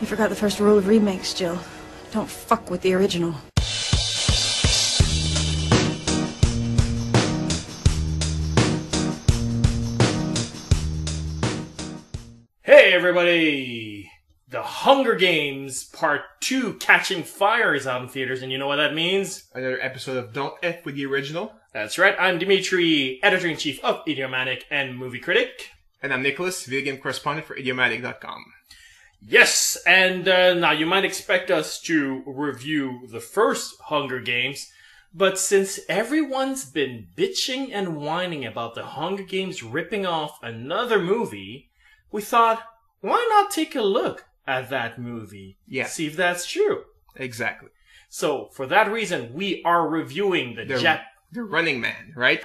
You forgot the first rule of remakes, Jill. Don't fuck with the original. Hey everybody! The Hunger Games Part 2 Catching Fire is out in theaters, and you know what that means? Another episode of Don't F with the Original. That's right, I'm Dimitri, Editor-in-Chief of Idiomatic and Movie Critic. And I'm Nicholas, video game correspondent for Idiomatic.com. Yes, and now you might expect us to review the first Hunger Games, but since everyone's been bitching and whining about the Hunger Games ripping off another movie, we thought, why not take a look at that movie? Yeah. See if that's true. Exactly. So, for that reason, we are reviewing The Running Man, right?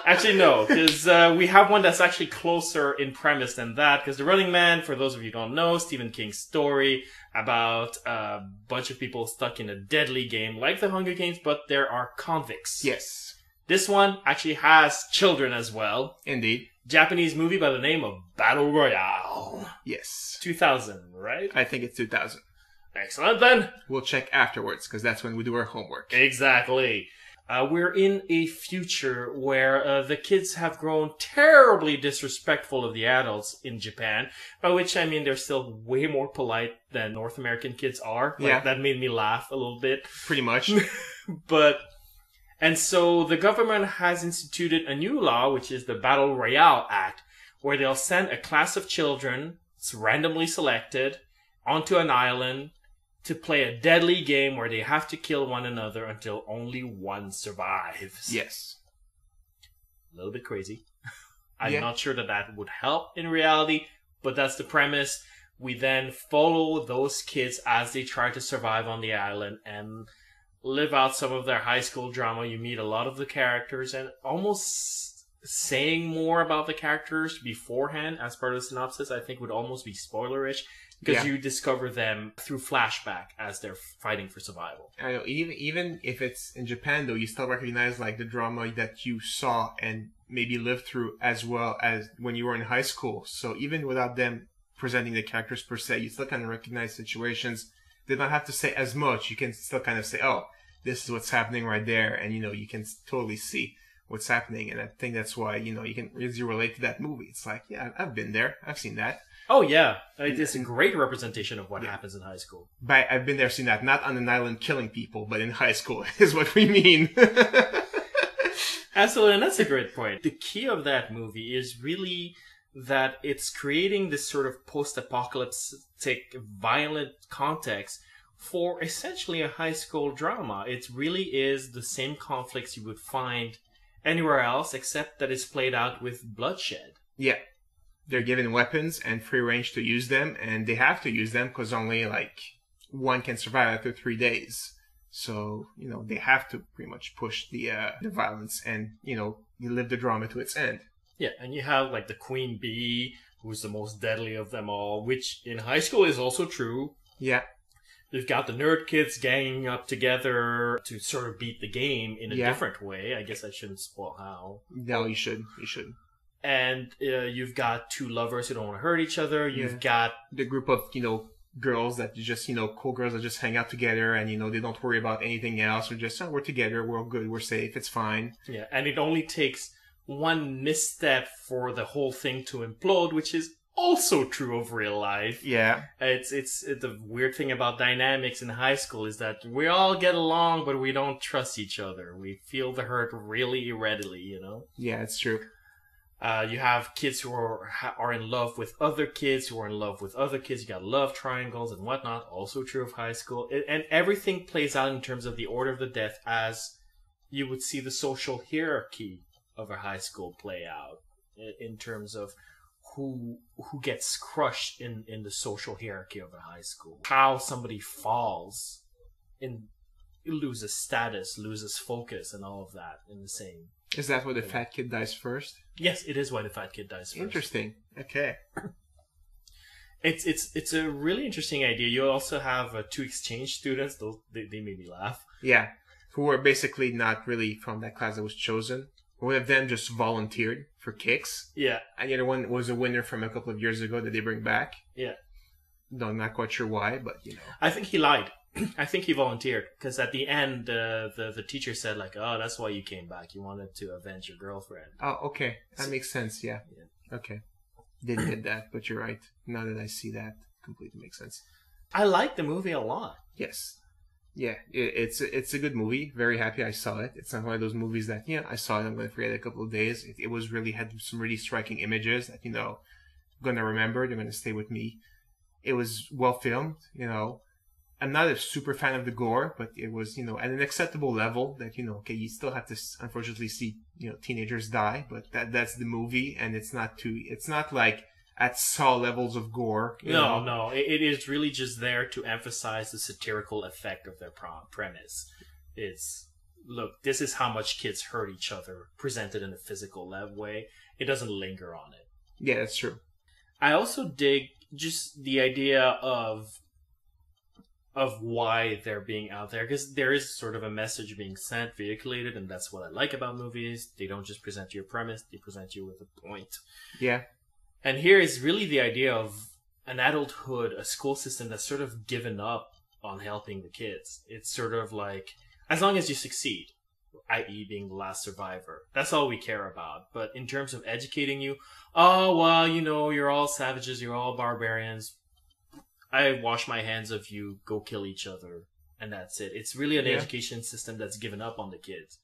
Actually, no, because we have one that's actually closer in premise than that. Because The Running Man, for those of you who don't know, Stephen King's story about a bunch of people stuck in a deadly game like the Hunger Games, but there are convicts. Yes. This one actually has children as well. Indeed. Japanese movie by the name of Battle Royale. Yes. 2000, right? I think it's 2000. Excellent, then. We'll check afterwards, because that's when we do our homework. Exactly. We're in a future where the kids have grown terribly disrespectful of the adults in Japan, by which I mean they're still way more polite than North American kids are. Like, yeah. That made me laugh a little bit. Pretty much. And so the government has instituted a new law, which is the Battle Royale Act, where they'll send a class of children, it's randomly selected, onto an island to play a deadly game where they have to kill one another until only one survives. Yes. A little bit crazy. I'm not sure that would help in reality, but that's the premise. We then follow those kids as they try to survive on the island and live out some of their high school drama. You meet a lot of the characters, and almost saying more about the characters beforehand as part of the synopsis, I think would almost be spoilerish. Because you discover them through flashback as they're fighting for survival. I know, even if it's in Japan, though, you still recognize like the drama that you saw and maybe lived through as well as when you were in high school. So even without them presenting the characters per se, you still kind of recognize situations. They don't have to say as much. You can still kind of say, oh, this is what's happening right there. And, you can totally see what's happening. And I think that's why, you can really relate to that movie. It's like, yeah, I've been there. I've seen that. Oh, yeah. It's a great representation of what happens in high school. But I've been there, seen that. Not on an island killing people, but in high school is what we mean. Absolutely, and that's a great point. The key of that movie is really that it's creating this sort of post-apocalyptic violent context for essentially a high school drama. It really is the same conflicts you would find anywhere else, except that it's played out with bloodshed. Yeah. They're given weapons and free range to use them, and they have to use them because only, one can survive after 3 days. So, they have to pretty much push the violence and, you live the drama to its end. Yeah, and you have, the Queen Bee, who's the most deadly of them all, which in high school is also true. Yeah. You've got the nerd kids ganging up together to sort of beat the game in a different way. I guess I shouldn't spoil how. No, you should. You should. And you've got two lovers who don't want to hurt each other. You've got the group of, girls that just, cool girls that just hang out together and, they don't worry about anything else. We're just, we're together, we're all good, we're safe, it's fine. Yeah, and it only takes one misstep for the whole thing to implode, which is also true of real life. Yeah. It's the weird thing about dynamics in high school is that we all get along, but we don't trust each other. We feel the hurt really readily, Yeah, it's true. You have kids who are in love with other kids who are in love with other kids. You got love triangles and whatnot. Also true of high school. And everything plays out in terms of the order of the death as you would see the social hierarchy of a high school play out in terms of who gets crushed in the social hierarchy of a high school. How somebody falls and loses status, loses focus, and all of that in the same. Is that where the fat kid dies first? Yes, it is why the fat kid dies first. Interesting. Okay. It's a really interesting idea. You also have two exchange students. They made me laugh. Yeah, who were basically not really from that class that was chosen. One of them just volunteered for kicks. Yeah. And the other one was a winner from a couple of years ago that they bring back. Yeah. No, I'm not quite sure why, but I think he lied. I think he volunteered because at the end, the teacher said like, "Oh, that's why you came back. You wanted to avenge your girlfriend." Oh, okay, that makes sense. Yeah. Okay, didn't get that, but you're right. Now that I see that, completely makes sense. I like the movie a lot. Yes. Yeah, it's a good movie. Very happy I saw it. It's not one of those movies that I saw it. I'm going to forget it a couple of days. It was really had some really striking images that I'm going to remember. They're going to stay with me. It was well filmed. I'm not a super fan of the gore, but it was, at an acceptable level that, okay, you still have to unfortunately see, teenagers die, but that's the movie and it's not like at Saw levels of gore. No. It is really just there to emphasize the satirical effect of their premise. It's, look, this is how much kids hurt each other, presented in a physical way. It doesn't linger on it. Yeah, that's true. I also dig just the idea of why they're being out there, because there is sort of a message being sent, vehiculated, and that's what I like about movies. They don't just present you a premise, they present you with a point. Yeah. And here is really the idea of an adulthood, a school system that's sort of given up on helping the kids. It's sort of like, as long as you succeed, i.e. being the last survivor, that's all we care about. But in terms of educating you, oh, well, you're all savages, you're all barbarians. I wash my hands of you, go kill each other, and that's it. It's really an education system that's given up on the kids.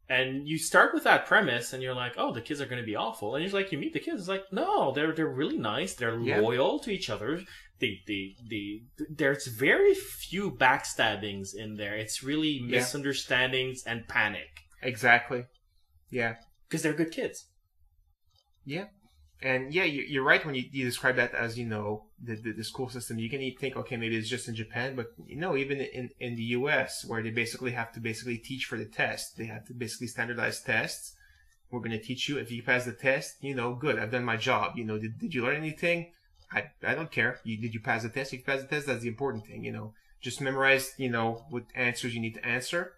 And you start with that premise, and you're like, oh, the kids are going to be awful. And you meet the kids, it's like, no, they're really nice. They're loyal to each other. There's very few backstabbings in there. It's really misunderstandings and panic. Exactly. Yeah. Because they're good kids. Yeah. And you're right when you describe that as, the school system. You can think, okay, maybe it's just in Japan, but even in the US, where they basically have to teach for the test. They have to basically standardize tests. We're going to teach you. If you pass the test, good, I've done my job. Did you learn anything? I don't care. Did you pass the test? If you pass the test, that's the important thing, Just memorize, what answers you need to answer.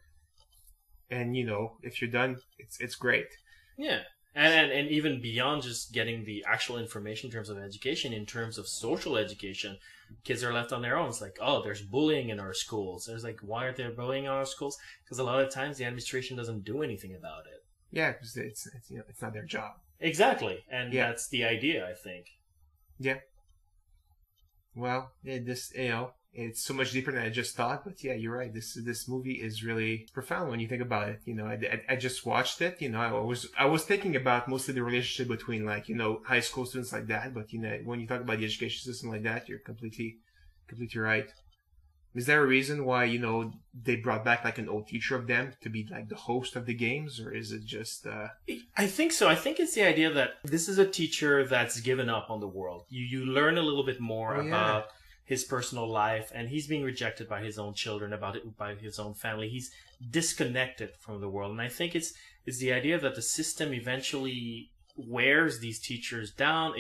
And, if you're done, it's great. Yeah. And even beyond just getting the actual information in terms of education, in terms of social education, kids are left on their own. It's like, oh, there's bullying in our schools. There's like, why aren't there bullying in our schools? Because a lot of times the administration doesn't do anything about it. Yeah, because it's not their job. Exactly, and that's the idea, I think. Yeah. Well, it's so much deeper than I just thought, but yeah, you're right. This movie is really profound when you think about it. I just watched it. I was thinking about mostly the relationship between high school students like that, but when you talk about the education system like that, you're completely right. Is there a reason why they brought back an old teacher of them to be the host of the games, or is it just? I think so. I think it's the idea that this is a teacher that's given up on the world. You learn a little bit more about his personal life, and he's being rejected by his own children, by his own family. He's disconnected from the world, and I think it's the idea that the system eventually wears these teachers down.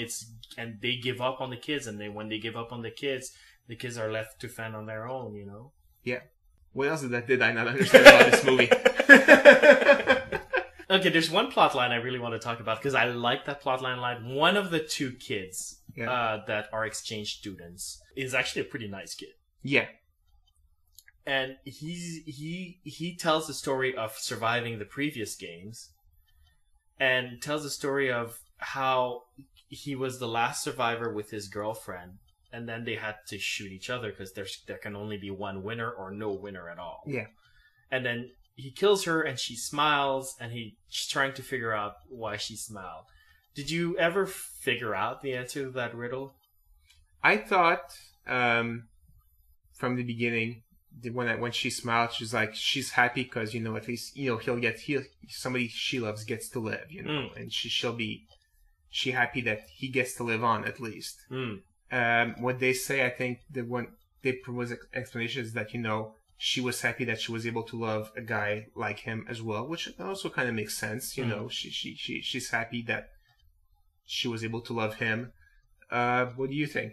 And they give up on the kids, and when they give up on the kids are left to fend on their own. Yeah. What else did I not understand about this movie? Okay, there's one plot line I really want to talk about because I like that plot line. One of the two kids that are exchange students is actually a pretty nice kid. Yeah. And he tells the story of surviving the previous games and tells the story of how he was the last survivor with his girlfriend, and then they had to shoot each other because there can only be one winner or no winner at all. Yeah. And then he kills her and she smiles, and he's trying to figure out why she smiled. Did you ever figure out the answer to that riddle? I thought from the beginning when she smiled, she's happy because at least somebody she loves gets to live, and she happy that he gets to live on at least. What they say, I think that when they propose explanation is that she was happy that she was able to love a guy like him as well, which also kind of makes sense. She's happy that she was able to love him. What do you think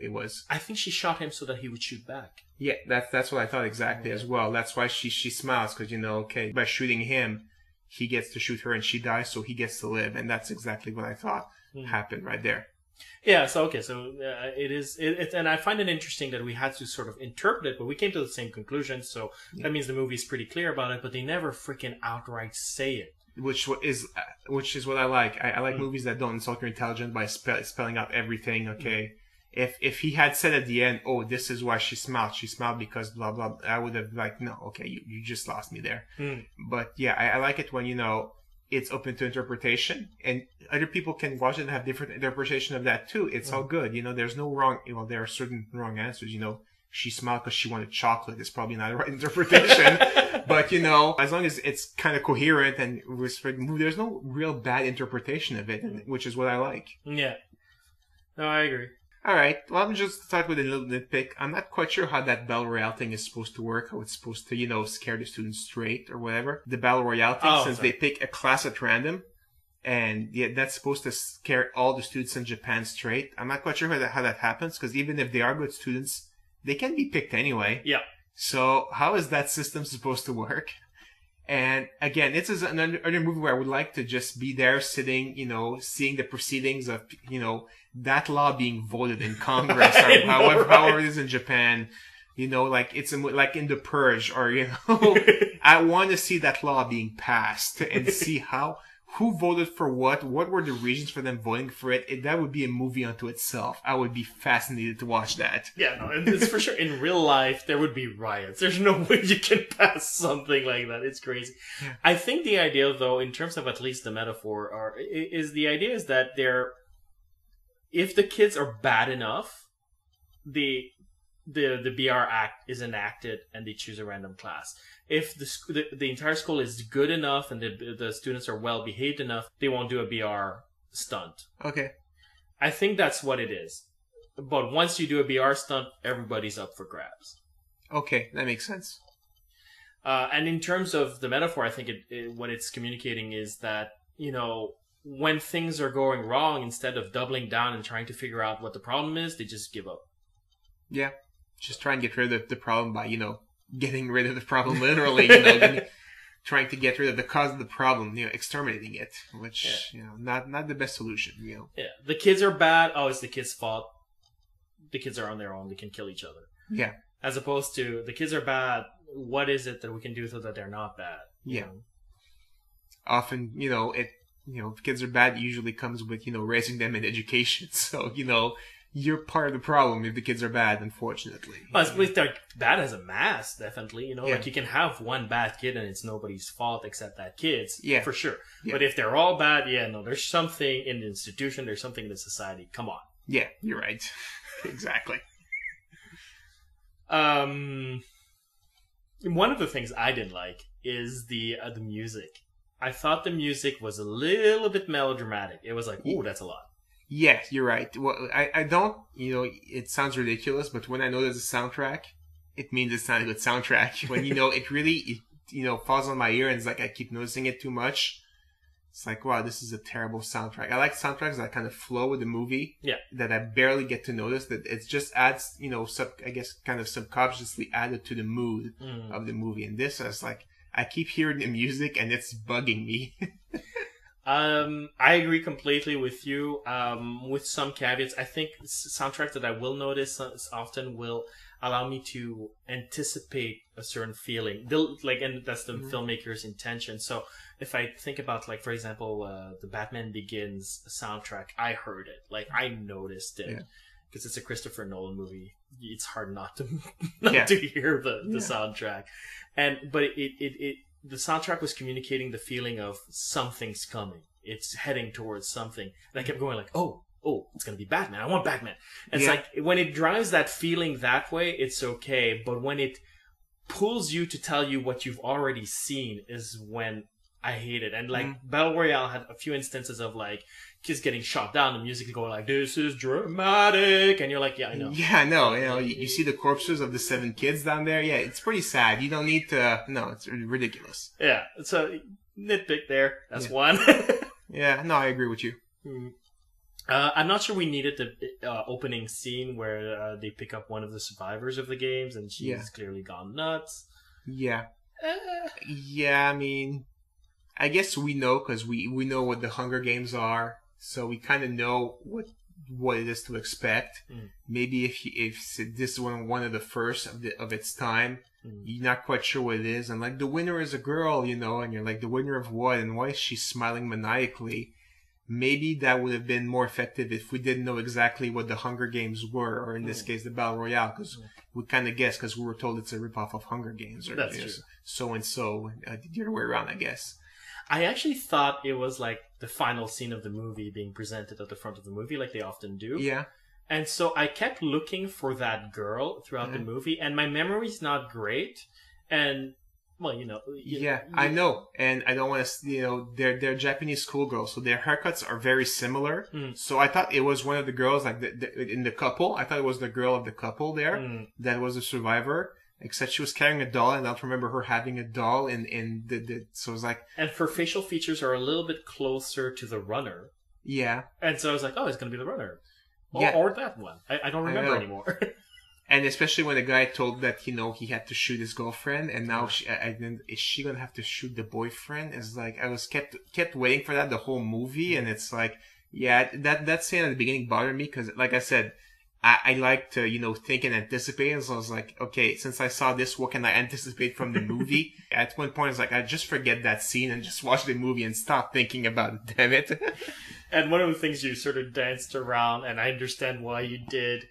it was? I think she shot him so that he would shoot back. Yeah, that's what I thought exactly as well. That's why she smiles, because by shooting him, he gets to shoot her and she dies, so he gets to live, and that's exactly what I thought happened right there. Yeah, so okay, so it is, and I find it interesting that we had to sort of interpret it, but we came to the same conclusion. So that means the movie's pretty clear about it, but they never freaking outright say it. Which is what I like. I like movies that don't insult your intelligence by spelling out everything. Okay, if he had said at the end, "Oh, this is why she smiled. She smiled because blah blah," I would have like, "No, okay, you just lost me there." But yeah, I like it when it's open to interpretation, and other people can watch it and have different interpretation of that too. It's all good. There's no wrong. There are certain wrong answers. She smiled because she wanted chocolate. It's probably not the right interpretation. But, as long as it's kind of coherent and there's no real bad interpretation of it, which is what I like. Yeah. No, I agree. All right. Well, I'm just start with a little nitpick. I'm not quite sure how that Battle Royale thing is supposed to work, how it's supposed to, scare the students straight or whatever. The Battle Royale thing, since they pick a class at random, and that's supposed to scare all the students in Japan straight. I'm not quite sure how that happens, because even if they are good students, they can be picked anyway. Yeah. So how is that system supposed to work? And again, this is another movie where I would like to just be there sitting, seeing the proceedings of, that law being voted in Congress or however it is in Japan, like it's like in The Purge or, I want to see that law being passed and see who voted for what were the reasons for them voting for it. That would be a movie unto itself. I would be fascinated to watch that. Yeah, no, it's for sure. In real life, there would be riots. There's no way you can pass something like that. It's crazy. Yeah. I think the idea, though, in terms of at least the metaphor, is that if the kids are bad enough, the BR Act is enacted and they choose a random class. If the entire school is good enough and the students are well behaved enough, they won't do a BR stunt. Okay. I think that's what it is. But once you do a BR stunt, everybody's up for grabs. Okay, that makes sense. And in terms of the metaphor, I think what it's communicating is that, when things are going wrong, instead of doubling down and trying to figure out what the problem is, they just give up. Yeah. Just try and get rid of the problem by, getting rid of the problem literally, trying to get rid of the cause of the problem, exterminating it, which, not the best solution, Yeah. The kids are bad. Oh, it's the kids' fault. The kids are on their own. They can kill each other. Yeah. As opposed to the kids are bad. What is it that we can do so that they're not bad? Yeah. Often, if kids are bad, it usually comes with, raising them in education. So, you're part of the problem if the kids are bad, unfortunately. Well, if they're bad as a mass, definitely. Like you can have one bad kid and it's nobody's fault except that kid's. Yeah. For sure. Yeah. But if they're all bad, there's something in the institution, there's something in the society. Come on. Yeah, you're right. Exactly. One of the things I didn't like is the music. I thought the music was a little bit melodramatic. It was like, ooh, that's a lot. Yes, you're right. Well, I don't, it sounds ridiculous, but when I know there's a soundtrack, it means it's not a good soundtrack. When, it really, falls on my ear and it's like I keep noticing it too much. It's like, wow, this is a terrible soundtrack. I like soundtracks that kind of flow with the movie. Yeah. That I barely get to notice. That it just adds, I guess kind of subconsciously added to the mood of the movie. And this is like, I keep hearing the music and it's bugging me. I agree completely with you. With some caveats, I think soundtracks that I will notice often will allow me to anticipate a certain feeling. And that's the filmmaker's intention. So if I think about, for example, the Batman Begins soundtrack, I heard it. I noticed it. Because it's a Christopher Nolan movie. It's hard not to to hear the soundtrack. But the soundtrack was communicating the feeling of something's coming. It's heading towards something. And I kept going oh, it's going to be Batman. I want Batman. And it's when it drives that feeling that way, it's okay. But when it pulls you to tell you what you've already seen is when I hate it. And Battle Royale had a few instances of kids getting shot down, the music going this is dramatic, and you're like, yeah, I know. Yeah, I know. You see the corpses of the 7 kids down there. Yeah, it's pretty sad. You don't need to. No, it's ridiculous. Yeah, so nitpick there. That's one. Yeah, no, I agree with you. I'm not sure we needed the opening scene where they pick up one of the survivors of the games, and she's clearly gone nuts. Yeah. Yeah, I mean, I guess we know because we know what the Hunger Games are, so we kind of know what what it is to expect. Maybe if this is one of the first of its time, you're not quite sure what it is, and like the winner is a girl, you know, and you're like, the winner of what, and why is she smiling maniacally? Maybe that would have been more effective if we didn't know exactly what the Hunger Games were, or in this case, the Battle Royale, because we kind of guessed, because we were told it's a ripoff of Hunger Games, or That's true. so and so, the other way around, I guess. I actually thought it was like the final scene of the movie being presented at the front of the movie, like they often do. Yeah. And so I kept looking for that girl throughout the movie, and my memory's not great. And, well, you know. I know. And I don't want to, you know, they're Japanese schoolgirls, so their haircuts are very similar. So I thought it was one of the girls, like, in the couple. I thought it was the girl of the couple there that was a survivor. Except she was carrying a doll, and I don't remember her having a doll in the so it was like... And her facial features are a little bit closer to the runner. Yeah. And so I was like, oh, it's going to be the runner. Yeah. Or that one. I don't remember anymore. And especially when the guy told that, you know, he had to shoot his girlfriend, and now is she going to have to shoot the boyfriend? It's like, I was kept waiting for that the whole movie, and it's like, yeah, that scene at the beginning bothered me, because, like I said, I like to, you know, think and anticipate. And so I was like, okay, since I saw this, what can I anticipate from the movie? At one point, it's like, I just forget that scene and just watch the movie and stop thinking about it, damn it. And one of the things you sort of danced around, and I understand why you did,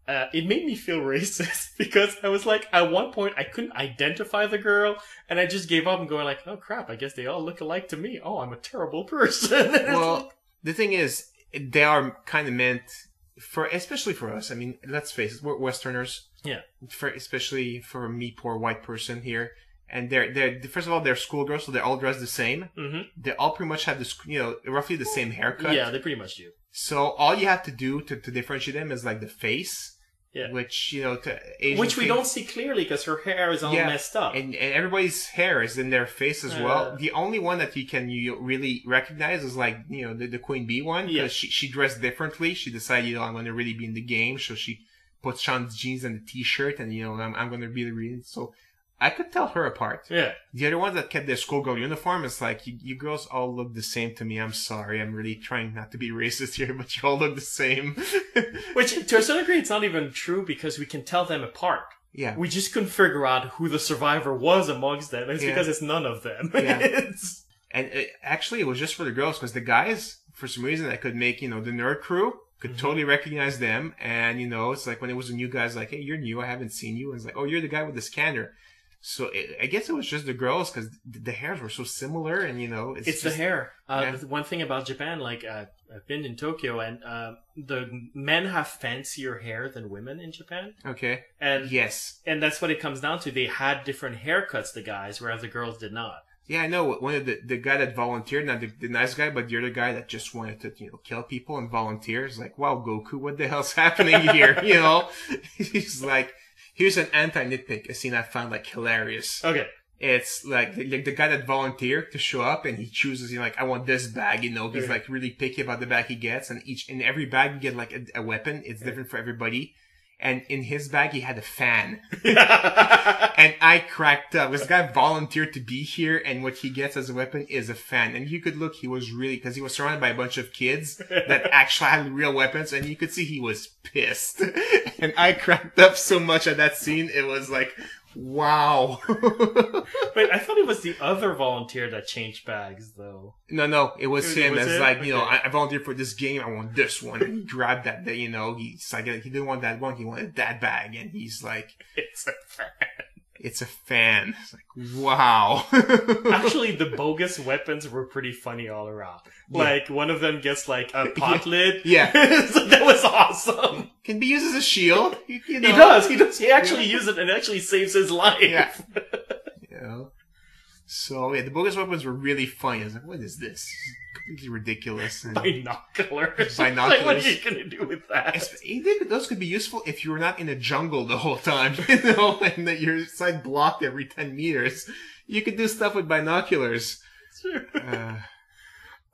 it made me feel racist, because I was like, at one point, I couldn't identify the girl, and I just gave up and going like, oh crap, I guess they all look alike to me. Oh, I'm a terrible person. Well, the thing is, they are kind of meant... especially for us, I mean, let's face it, we're Westerners. Yeah. Especially for me, poor white person here. And they're first of all, they're schoolgirls, so they're all dressed the same. They all pretty much have this, you know, roughly the same haircut. Yeah, they pretty much do. So all you have to do to differentiate them is like the face. Yeah. Which, you know, which we don't see clearly because her hair is all messed up. And everybody's hair is in their face as well. The only one that you really recognize is like, you know, the Queen Bee one. Because she dressed differently. She decided, you know, I'm going to really be in the game. So she puts on jeans and a t-shirt and, you know, I'm going to be the reading. So I could tell her apart. Yeah. The other ones that kept their schoolgirl uniform, it's like, you girls all look the same to me. I'm sorry. I'm really trying not to be racist here, but you all look the same. Which, to a certain degree, it's not even true because we can tell them apart. Yeah. We just couldn't figure out who the survivor was amongst them. It's because it's none of them. Yeah. And actually, it was just for the girls, because the guys, for some reason, I could make, you know, the nerd crew, could totally recognize them. And, you know, it's like when it was a new guy, it's like, hey, you're new. I haven't seen you. And it's like, oh, you're the guy with the scanner. So I guess it was just the girls because the hairs were so similar, and you know, it's just the hair. One thing about Japan, like I've been in Tokyo, and the men have fancier hair than women in Japan. Okay. And yes, and that's what it comes down to. They had different haircuts, the guys, whereas the girls did not. Yeah, I know. One of the guy that volunteered, not the nice guy, but the other guy that just wanted to, you know, kill people and volunteers. Like, wow, Goku, what the hell's happening here? You know, he's like. Here's an anti-nitpick, a scene I found, like, hilarious. Okay. It's, like the guy that volunteered to show up, and he chooses, you know, like, I want this bag, you know. He's, like, really picky about the bag he gets, and in every bag you get, like, a weapon. It's different for everybody. And in his bag, he had a fan. And I cracked up. This guy volunteered to be here, and what he gets as a weapon is a fan. And you could look, he was really, because he was surrounded by a bunch of kids that actually had real weapons, and you could see he was pissed. And I cracked up so much at that scene, it was like, wow. Wait, I thought it was the other volunteer that changed bags, though. No, it was him. It's like, you know, I volunteered for this game, I want this one. And he grabbed that, you know, he's like, he didn't want that one, he wanted that bag. And he's like, it's a fan. It's a fan. It's like, wow. Actually, the bogus weapons were pretty funny all around. Yeah. Like, one of them gets, like, a pot lid. Yeah. So that was awesome. Can be used as a shield. You know. He does. He actually uses it and actually saves his life. Yeah. You know? So, yeah, the bogus weapons were really funny. I was like, what is this? Completely ridiculous. And binoculars. Like, what are you going to do with that? Those could be useful if you were not in a jungle the whole time, you know, and that your sight blocked every 10 meters. You could do stuff with binoculars. Sure.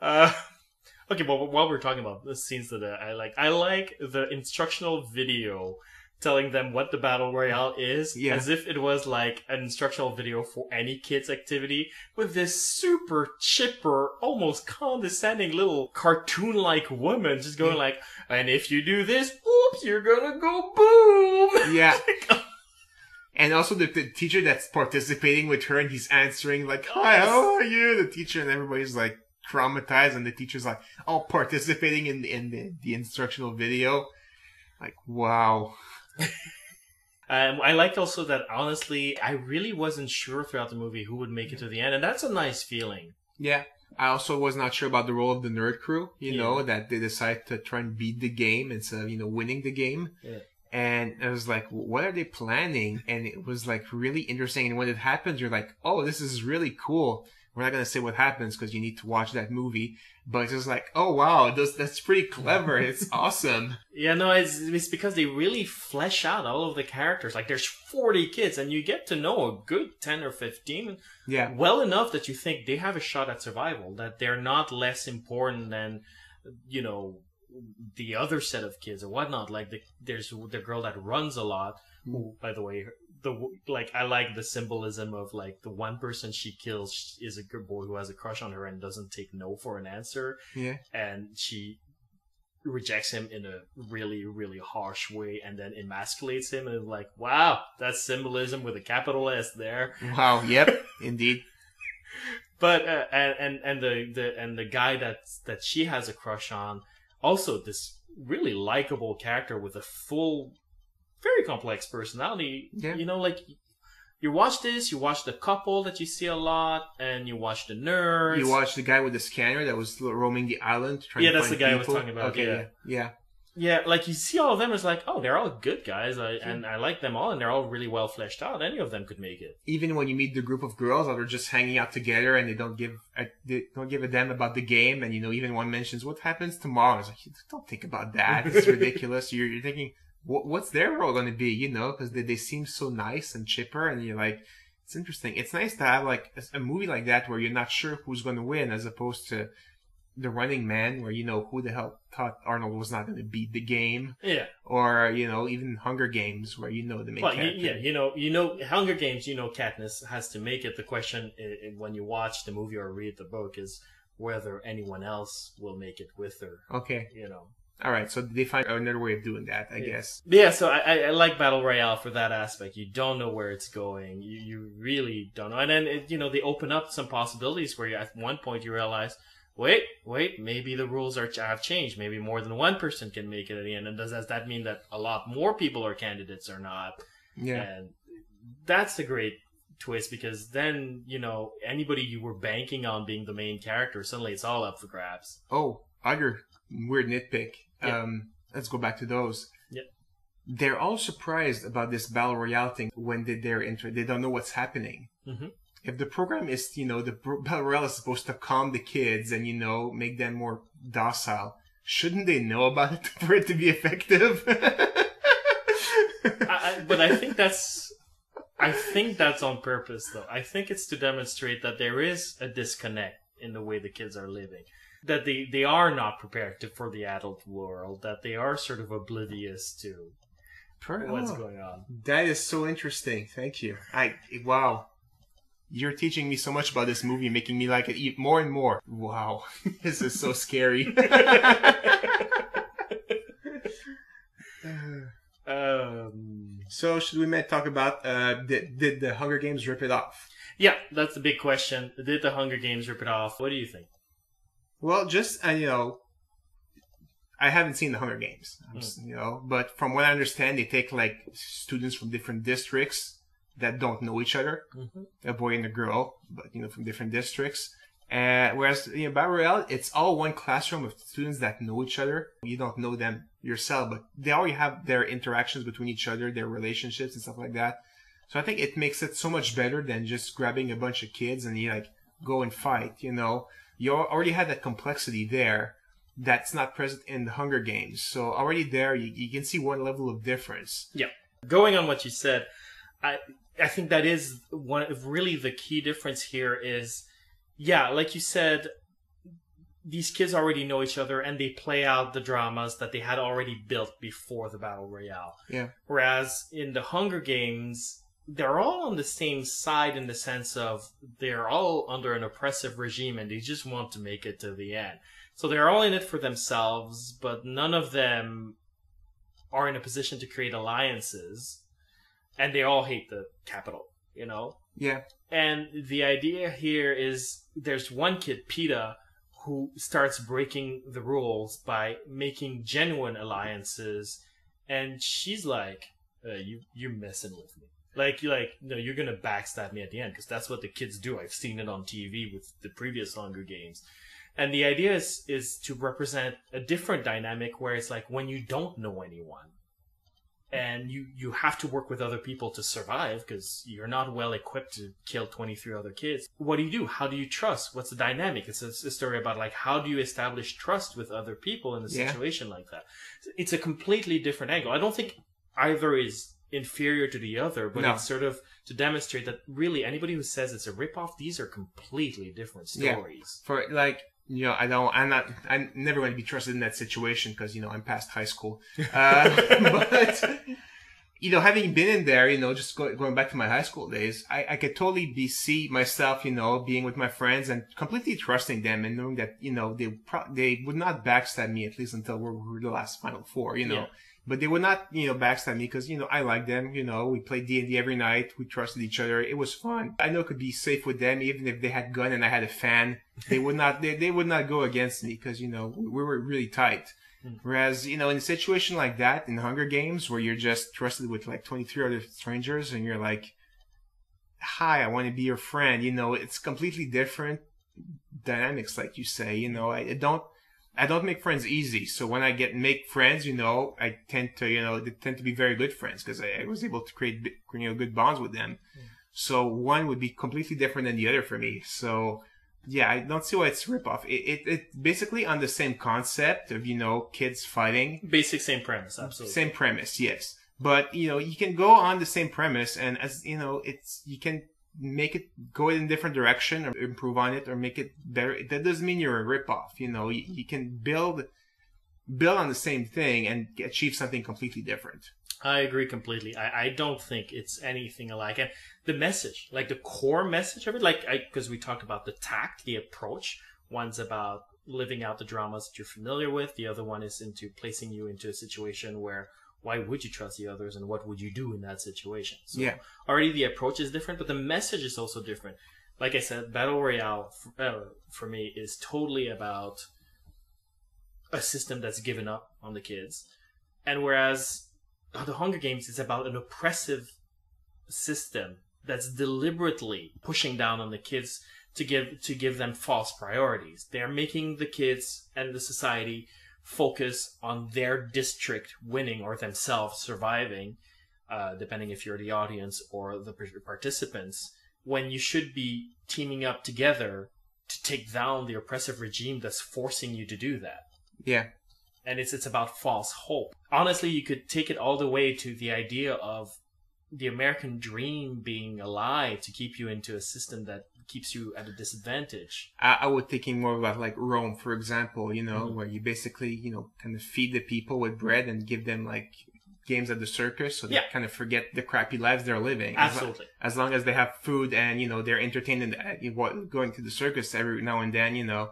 Okay, well, while we're talking about the scenes that I like the instructional video telling them what the Battle Royale is, Yeah. as if it was like an instructional video for any kid's activity, with this super chipper, almost condescending little cartoon-like woman just going like, and if you do this, oops, you're gonna go boom! Yeah. And also the teacher that's participating with her and he's answering like, hi, how are you? The teacher and everybody's like traumatized and the teacher's like all participating in the instructional video. Like, wow. I liked also that, honestly, I really wasn't sure throughout the movie who would make it to the end, and that's a nice feeling. Yeah. I also was not sure about the role of the nerd crew, you know, that they decide to try and beat the game instead of, winning the game. Yeah. And I was like, what are they planning? And it was like really interesting. And when it happens, you're like, oh, this is really cool. We're not going to say what happens because you need to watch that movie. But it's just like, oh, wow, that's pretty clever. It's awesome. Yeah, no, it's because they really flesh out all of the characters. Like, there's 40 kids, and you get to know a good 10 or 15 well enough that you think they have a shot at survival, that they're not less important than, the other set of kids or whatnot. Like, there's the girl that runs a lot, who, by the way, I like the symbolism of like the one person she kills is a good boy who has a crush on her and doesn't take no for an answer. Yeah. And she rejects him in a really, really harsh way and then emasculates him, and like, wow, that's symbolism with a capital S there. Wow. Yep. Indeed. But and the guy that she has a crush on, also this really likable character with a full, very complex personality. Yeah. Like, you watch this, you watch the couple that you see a lot, and you watch the nerds. You watch the guy with the scanner that was roaming the island trying to that's find the guy people. I was talking about. Okay, yeah. Yeah, like, you see all of them, it's like, oh, they're all good guys, and I like them all, and they're all really well fleshed out. Any of them could make it. Even when you meet the group of girls that are just hanging out together and they don't give a damn about the game, and even one mentions what happens tomorrow. It's like, don't think about that. It's ridiculous. You're thinking, what's their role going to be? Because they seem so nice and chipper, and you're like, it's interesting. It's nice to have like a movie like that where you're not sure who's going to win, as opposed to The Running Man, where who the hell thought Arnold was not going to beat the game. Yeah. Or even Hunger Games, where the main character. Hunger Games, Katniss has to make it. The question when you watch the movie or read the book is whether anyone else will make it with her. Okay. All right, so they find another way of doing that, I guess. Yeah, so I like Battle Royale for that aspect. You don't know where it's going. You really don't know. And then, they open up some possibilities where at one point you realize, wait, maybe the rules have changed. Maybe more than one person can make it at the end. And does that mean that a lot more people are candidates or not? Yeah. And that's a great twist, because then, anybody you were banking on being the main character, suddenly it's all up for grabs. Oh, other weird nitpick. Yep. Let's go back to those. Yep. They're all surprised about this Battle Royale thing when they don't know what's happening. Mm-hmm. If the program is, the Battle Royale is supposed to calm the kids and, make them more docile, shouldn't they know about it for it to be effective? But I think that's on purpose, though. I think it's to demonstrate that there is a disconnect in the way the kids are living. That they are not prepared for the adult world, that they are sort of oblivious to what's going on. That is so interesting. Thank you. Wow. You're teaching me so much about this movie, making me like it more and more. Wow. This is so scary. So should we talk about, did the Hunger Games rip it off? Yeah, that's the big question. Did the Hunger Games rip it off? What do you think? Well, just, I haven't seen the Hunger Games, but from what I understand, they take like students from different districts that don't know each other, a boy and a girl, but, from different districts. Whereas, Battle Royale, it's all one classroom of students that know each other. You don't know them yourself, but they already have their interactions between each other, their relationships and stuff like that. So I think it makes it so much better than just grabbing a bunch of kids and you go and fight, You already had that complexity there that's not present in the Hunger Games. So already there, you can see one level of difference. Yeah. Going on what you said, I think that is one of really the key difference here is, yeah, like you said, these kids already know each other and they play out the dramas that they had already built before the Battle Royale. Yeah. Whereas in the Hunger Games, they're all on the same side in the sense of they're all under an oppressive regime and they just want to make it to the end. So they're all in it for themselves, but none of them are in a position to create alliances. And they all hate the capital, you know? Yeah. And the idea here is there's one kid, Peta, who starts breaking the rules by making genuine alliances. And she's like, you're messing with me. No, you're going to backstab me at the end, because that's what the kids do. I've seen it on TV with the previous Hunger Games. And the idea is to represent a different dynamic where it's like when you don't know anyone and you have to work with other people to survive because you're not well equipped to kill 23 other kids. What do you do? How do you trust? What's the dynamic? It's a story about like how do you establish trust with other people in a situation like that? It's a completely different angle. I don't think either is inferior to the other, but it's sort of to demonstrate that really anybody who says it's a ripoff, these are completely different stories. Yeah. For like, you know, I'm never going to be trusted in that situation because, you know, I'm past high school. But, you know, having been in there, you know, just going back to my high school days, I could totally see myself, you know, being with my friends and completely trusting them and knowing that, you know, they would not backstab me, at least until we were the last Final Four, you know. Yeah. But they would not, you know, backstab me because, you know, I like them. You know, we played D&D every night. We trusted each other. It was fun. I know it could be safe with them, even if they had gun and I had a fan. They would not. They would not go against me because, you know, we were really tight. Whereas, you know, in a situation like that in Hunger Games where you're just trusted with like 23 other strangers and you're like, "Hi, I want to be your friend." You know, it's completely different dynamics, like you say. You know, I don't make friends easy. So when I make friends, you know, they tend to be very good friends because I was able to create, you know, good bonds with them. So one would be completely different than the other for me. So yeah, I don't see why it's a ripoff. It's basically on the same concept of, you know, kids fighting. Basic same premise, absolutely. Same premise, yes. But, you know, you can go on the same premise and as, you know, you can make it go in a different direction or improve on it or make it better. That doesn't mean you're a ripoff. You know, you can build on the same thing and achieve something completely different. I agree completely. I don't think it's anything alike. And the message, like the core message of it, because we talked about the tact, the approach. One's about living out the dramas that you're familiar with. The other one is into placing you into a situation where why would you trust the others and what would you do in that situation? So already the approach is different, but the message is also different. Like I said, Battle Royale for me is totally about a system that's given up on the kids. And whereas the Hunger Games is about an oppressive system that's deliberately pushing down on the kids to give them false priorities. They're making the kids and the society focus on their district winning or themselves surviving, depending if you're the audience or the participants, when you should be teaming up together to take down the oppressive regime that's forcing you to do that. Yeah. And it's about false hope. Honestly, you could take it all the way to the idea of the American dream being a lie to keep you into a system that keeps you at a disadvantage. I was thinking more about like Rome, for example, you know, where you basically, you know, kind of feed the people with bread and give them like games at the circus so they kind of forget the crappy lives they're living. Absolutely. As long as they have food and, you know, they're entertained in going to the circus every now and then, you know,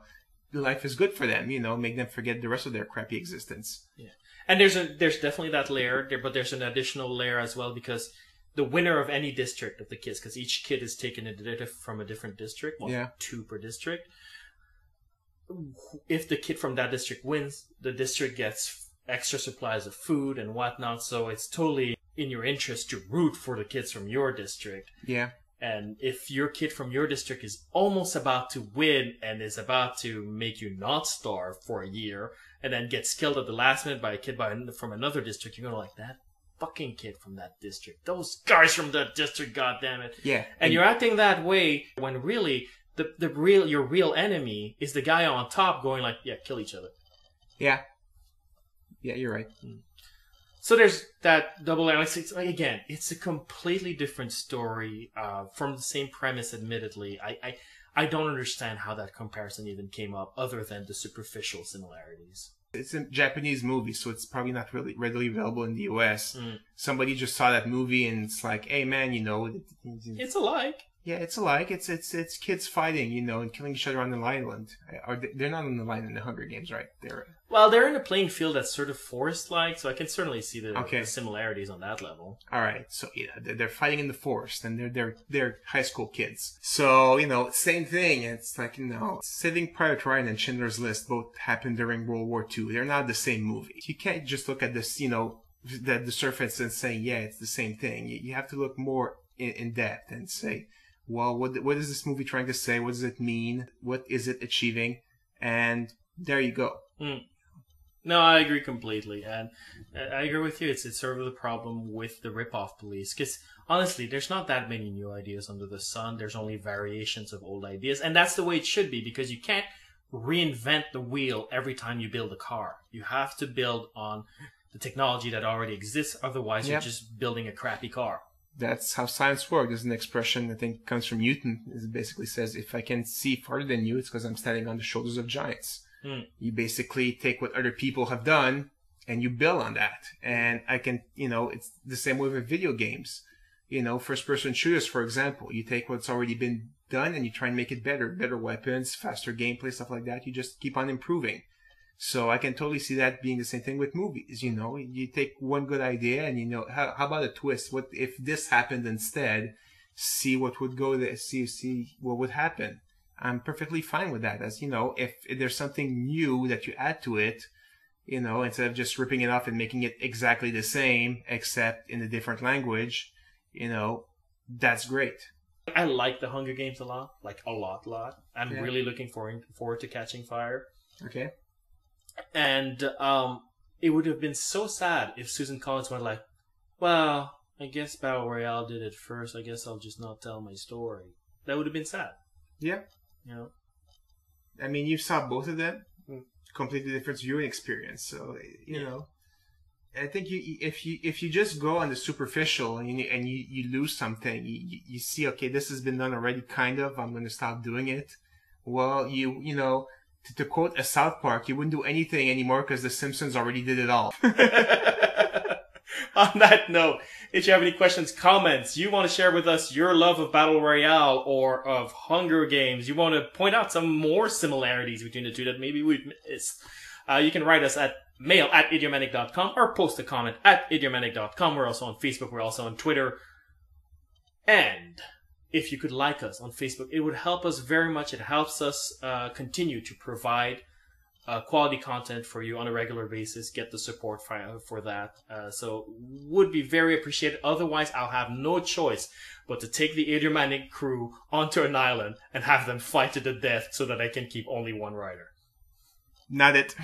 life is good for them, you know, make them forget the rest of their crappy existence. Yeah. And there's definitely that layer there, but there's an additional layer as well because the winner of any district of the kids, because each kid is taken from a different district, two per district. If the kid from that district wins, the district gets extra supplies of food and whatnot, so it's totally in your interest to root for the kids from your district. Yeah. And if your kid from your district is almost about to win and is about to make you not starve for a year and then gets killed at the last minute by a kid from another district, you're going to like that fucking kid from that district. Those guys from that district, goddammit. Yeah. And you're acting that way when really your real enemy is the guy on top going like, yeah, kill each other. Yeah. Yeah, you're right. So there's that double analysis. Again, it's a completely different story from the same premise, admittedly. I don't understand how that comparison even came up, other than the superficial similarities. It's a Japanese movie, so it's probably not really readily available in the US. Mm. Somebody just saw that movie and it's like, hey man, It's alike. yeah, it's alike. It's kids fighting, and killing each other on the island. They're not on the island in the Hunger Games, right? They're in a playing field that's sort of forest-like, so I can certainly see the Okay. similarities on that level. All right, so they're fighting in the forest, and they're high school kids. So same thing. It's like Saving Private Ryan and Schindler's List both happened during World War II. They're not the same movie. You can't just look at this, the surface and say, yeah, it's the same thing. You have to look more in depth and say, well, what is this movie trying to say? What does it mean? What is it achieving? And there you go. Mm. No, I agree completely, and I agree with you. It's sort of the problem with the rip-off police, because honestly, there's not that many new ideas under the sun. There's only variations of old ideas, and that's the way it should be, because you can't reinvent the wheel every time you build a car. You have to build on the technology that already exists, otherwise you're just building a crappy car. That's how science works. There's an expression I think comes from Newton. It basically says, if I can see farther than you, it's because I'm standing on the shoulders of giants. You basically take what other people have done and you build on that. And I can, it's the same way with video games. First person shooters, for example, you take what's already been done and you try and make it better weapons, faster gameplay, stuff like that. You just keep on improving. So I can totally see that being the same thing with movies. You take one good idea and how about a twist? What if this happened instead? See what would go there, see what would happen. I'm perfectly fine with that. As if there's something new that you add to it, instead of just ripping it off and making it exactly the same, except in a different language, that's great. I like the Hunger Games a lot, like a lot. I'm really looking forward to Catching Fire. Okay. And it would have been so sad if Suzanne Collins went like, well, I guess Battle Royale did it first. I guess I'll just not tell my story. That would have been sad. Yeah. I mean, you saw both of them. Completely different viewing experience. So, I think if you just go on the superficial and you lose something, you see, okay, this has been done already, kind of. I'm going to stop doing it. Well, to quote a South Park, you wouldn't do anything anymore because The Simpsons already did it all. On that note, if you have any questions, comments, you want to share with us your love of Battle Royale or of Hunger Games, you want to point out some more similarities between the two that maybe we've missed, you can write us at mail@idiomatic.com or post a comment at idiomatic.com. We're also on Facebook. We're also on Twitter. And if you could like us on Facebook, it would help us very much. It helps us continue to provide quality content for you on a regular basis, get the support for that. So would be very appreciated. Otherwise, I'll have no choice but to take the Idiomatic crew onto an island and have them fight to the death so that I can keep only one rider. Not it.